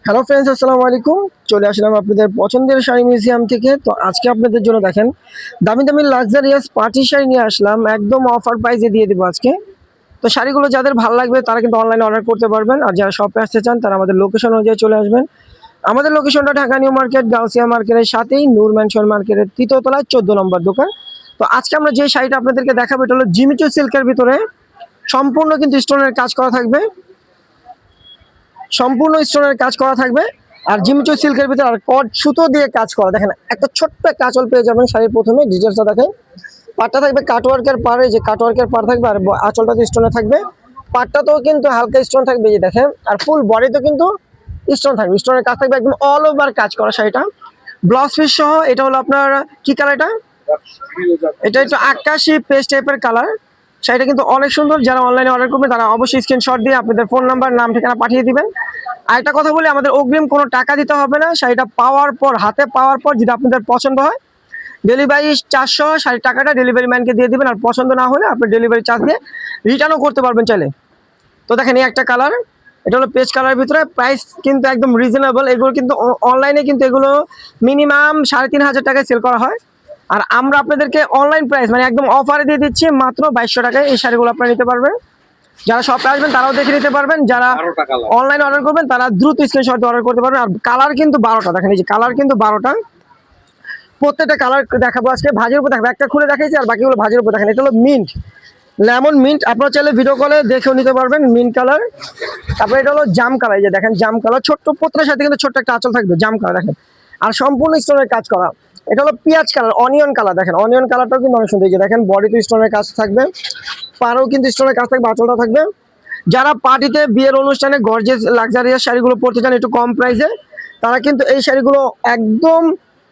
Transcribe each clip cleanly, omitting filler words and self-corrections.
Hello friends, আসসালামু আলাইকুম। চলে আসলাম আপনাদের পছন্দের শাড়ি মিউজিয়াম থেকে। তো আজকে আপনাদের জন্য দেখেন দামি দামি লাক্সারিয়াস পার্টি শাড়ি নিয়ে আসলাম, একদম অফার প্রাইসে দিয়ে দেবো আজকে। তো শাড়িগুলো যাদের ভালো লাগবে তারা কিন্তু অনলাইনে অর্ডার করতে পারবেন, আর যারা শপে আসতে চান তারা আমাদের লোকেশন অনুযায়ী চলে আসবেন। আমাদের লোকেশনটা ঢাকা নিউ মার্কেট, গাউসিয়া মার্কেটের সাথেই নূর ম্যানশন মার্কেটের 3য় তলায় 14 নম্বর দোকান। তো আজকে আমরা যে শাড়িটা আপনাদেরকে দেখাবো এটা হলো জিমিচু সিল্কের ভিতরে সম্পূর্ণ কিন্তু স্টোনের কাজ করা থাকবে, সম্পূর্ণ স্টোনের কাজ করা থাকবে। আর জিমিচু সিল্কের ভিতরে আর কট সুতো দিয়ে কাজ করা, দেখেন একটা ছোট্ট কাঁচল পেয়ে যাবেন শাড়ির প্রথমে। ডিটেলসটা দেখেন, পাটটা থাকবে কাটওয়ার্কের পাড়ে, যে কাটওয়ার্কের পাড় থাকবে, আর আঁচলটা তো স্টোনে থাকবে। পাটটাতেও কিন্তু হালকা স্টোন থাকবে, যে দেখেন, আর ফুল বডিতেও কিন্তু স্টোন থাকবে, স্টোনের কাজ থাকবে, একদম অল ওভার কাজ করা শাড়িটা। ব্লাউজ পিস সহ। এটা হলো আপনার কি কালার, এটা একটু আকাশি পেস্ট টাইপের কালার। শাড়িটা কিন্তু অনেক সুন্দর। যারা অনলাইনে অর্ডার করবে তারা অবশ্যই স্ক্রিনশট দিয়ে আপনাদের ফোন নাম্বার, নাম, ঠিকানা পাঠিয়ে দিবেন। আর একটা কথা বলি, আমাদের অগ্রিম কোনো টাকা দিতে হবে না। শাড়িটা পাওয়ার পর, হাতে পাওয়ার পর যদি আপনাদের পছন্দ হয়, ডেলিভারি 400 শাড়ির টাকাটা ডেলিভারি ম্যানকে দিয়ে দিবেন। আর পছন্দ না হলে আপনি ডেলিভারি চার্জ দিয়ে রিটার্নও করতে পারবেন চাইলে। তো দেখেন এই একটা কালার, এটা হলো পেস্ট কালারের ভিতরে। প্রাইস কিন্তু একদম রিজনেবল। এগুলো কিন্তু অনলাইনে কিন্তু এগুলো মিনিমাম 3500 টাকায় সেল করা হয়, আর আমরা আপনাদেরকে অনলাইন প্রাইস মানে একদম অফারে দিয়ে দিচ্ছি মাত্র 2200 টাকায়। এই শাড়িগুলো আপনারা নিতে পারবেন। যারা শপে আসবেন তারাও দেখে নিতে পারবেন, যারা অনলাইন অর্ডার করবেন তারা দ্রুত স্ক্রিনশট দিয়ে অর্ডার করতে পারবেন। আর কালার কিন্তু 12টা, দেখেন এই যে কালার কিন্তু 12টা। প্রত্যেকটা কালার দেখাবো আজকে, ভাজির উপর দেখাবো। একটা খুলে দেখাইছি আর বাকিগুলো ভাজির উপর দেখেন। এটা হলো মিন্ট, লেমন মিন্ট। আপনারা চাইলে ভিডিও কলে দেখেও নিতে পারবেন, মিন্ট কালার। তারপরে এটা হলো জাম কালার, এই যে দেখেন জাম কালার। ছোট্ট প্রত্যেকের সাথে কিন্তু ছোট্ট একটা আঁচল থাকবে, জাম কালার দেখেন। আর সম্পূর্ণ স্টোনের কাজ করা। এটা হলো পেঁয়াজ কালার, অনিয়ন কালার। দেখেন অনিয়ন কালারটাও কিন্তু অনেক সুন্দর, এই যে দেখেন বডিতে স্টোনের কাজ থাকবে, পাড়েও কিন্তু স্টোনের কাজ থাকবে, আঁচলটা থাকবে। যারা পার্টিতে, বিয়ের অনুষ্ঠানে গর্জিয়াস লাক্সারিয়াস শাড়িগুলো পরতে চান একটু কম প্রাইসে, তারা কিন্তু এই শাড়িগুলো একদম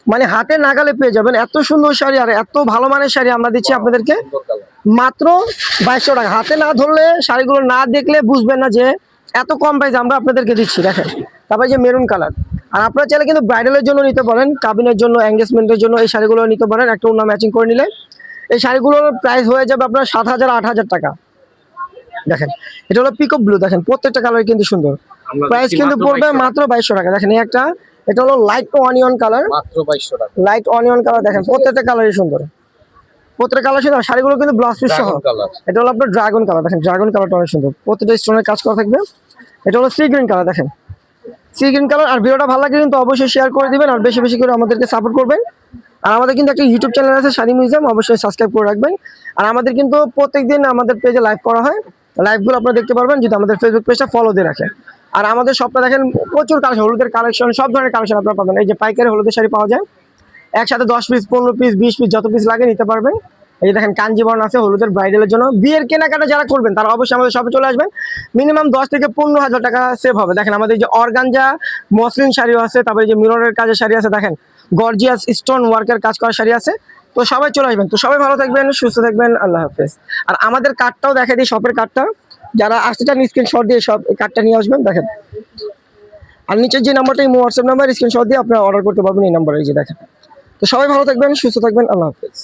মানে হাতে নাগালে পেয়ে যাবেন। এত সুন্দর শাড়ি আর এত ভালো মানের শাড়ি আমরা দিচ্ছি আপনাদেরকে মাত্র 2200 টাকা। হাতে না ধরলে, শাড়িগুলো না দেখলে বুঝবেন না যে এত কম প্রাইসে আমরা আপনাদেরকে দিচ্ছি। দেখেন তারপরে যে মেরুন কালার। আর আপনারা চাইলে কিন্তু ব্রাইডালের জন্য নিতে পারেন, কাবিনের জন্য, এঙ্গেজমেন্টের জন্য এই শাড়িগুলো নিতে পারেন। একটা ওড়না ম্যাচিং করে নিলে এই শাড়িগুলোর প্রাইস হয়ে যাবে আপনার 7000 8000 টাকা। দেখেন এটা হলো পিকক ব্লু, দেখেন প্রত্যেকটা কালার কিন্তু সুন্দর। প্রাইস কিন্তু পড়বে মাত্র 2200 টাকা। দেখেন এই একটা, এটা হলো লাইট অনিয়ন কালার, মাত্র 2200 টাকা। লাইট অনিয়ন কালার, দেখেন প্রত্যেকটা কালারই সুন্দর, প্রত্যেকটা কালার সুন্দর। শাড়িগুলো কিন্তু ব্লাউজ পিস সহ। এটা হলো আপনার ড্রাগন কালার, দেখেন ড্রাগন কালারটা অনেক সুন্দর, প্রত্যেকটা স্টোনের কাজ করা থাকবে। এটা হলো সি গ্রিন কালার, দেখেন সি গ্রিন কালার। আর ভিডিওটা ভালো লাগে কিন্তু অবশ্যই শেয়ার করে দিবেন, আর বেশি বেশি করে আমাদেরকে সাপোর্ট করবেন। আর আমাদের কিন্তু একটা ইউটিউব চ্যানেল আছে শাড়ি মিউজিয়াম, অবশ্যই সাবস্ক্রাইব করে রাখবেন। আর আমাদের কিন্তু প্রত্যেকদিন আমাদের পেজে লাইভ করা হয়, লাইভগুলো আপনারা দেখতে পারবেন যদি আমাদের ফেসবুক পেজটা ফলো দিয়ে রাখেন। আর আমাদের শপটা দেখেন প্রচুর কালেকশন, হলুদের কালেকশন, সব ধরনের কালেকশন আপনারা পাবেন। এই যে পাইকারি হলুদের শাড়ি পাওয়া যায়, একসাথে 10 পিস, 15 পিস, 20 পিস, যত পিস লাগে নিতে পারবেন। এই যে দেখেন কাঞ্জিবরণ আছে হলুদের ব্রাইডালের জন্য। বিয়ের কেনাকাটা যারা করবেন তারা অবশ্যই আমাদের শপে চলে আসবেন, মিনিমাম 10 থেকে 15,000 টাকা সেভ হবে। দেখেন আমাদের যে অর্গানজা মসলিন শাড়িও আছে, তারপরে যে মিররের কাজের শাড়ি আছে, দেখেন গর্জিয়াস স্টোন ওয়ার্কের কাজ করা শাড়ি আছে। তো সবাই চলে আসবেন। তো সবাই ভালো থাকবেন, সুস্থ থাকবেন, আল্লাহ হাফেজ। আর আমাদের কার্ডটাও দেখে দিই, শপের কার্ডটা। যারা আসতে চান স্ক্রিনশট দিয়ে সব কার্ডটা নিয়ে আসবেন, দেখেন। আর নিচের যে নাম্বারটা, এই হোয়াটসঅ্যাপ নাম্বার, স্ক্রিনশট দিয়ে আপনারা অর্ডার করতে পারবেন এই নাম্বারে, এই যে দেখেন। তো সবাই ভালো থাকবেন, সুস্থ থাকবেন, আল্লাহ হাফেজ।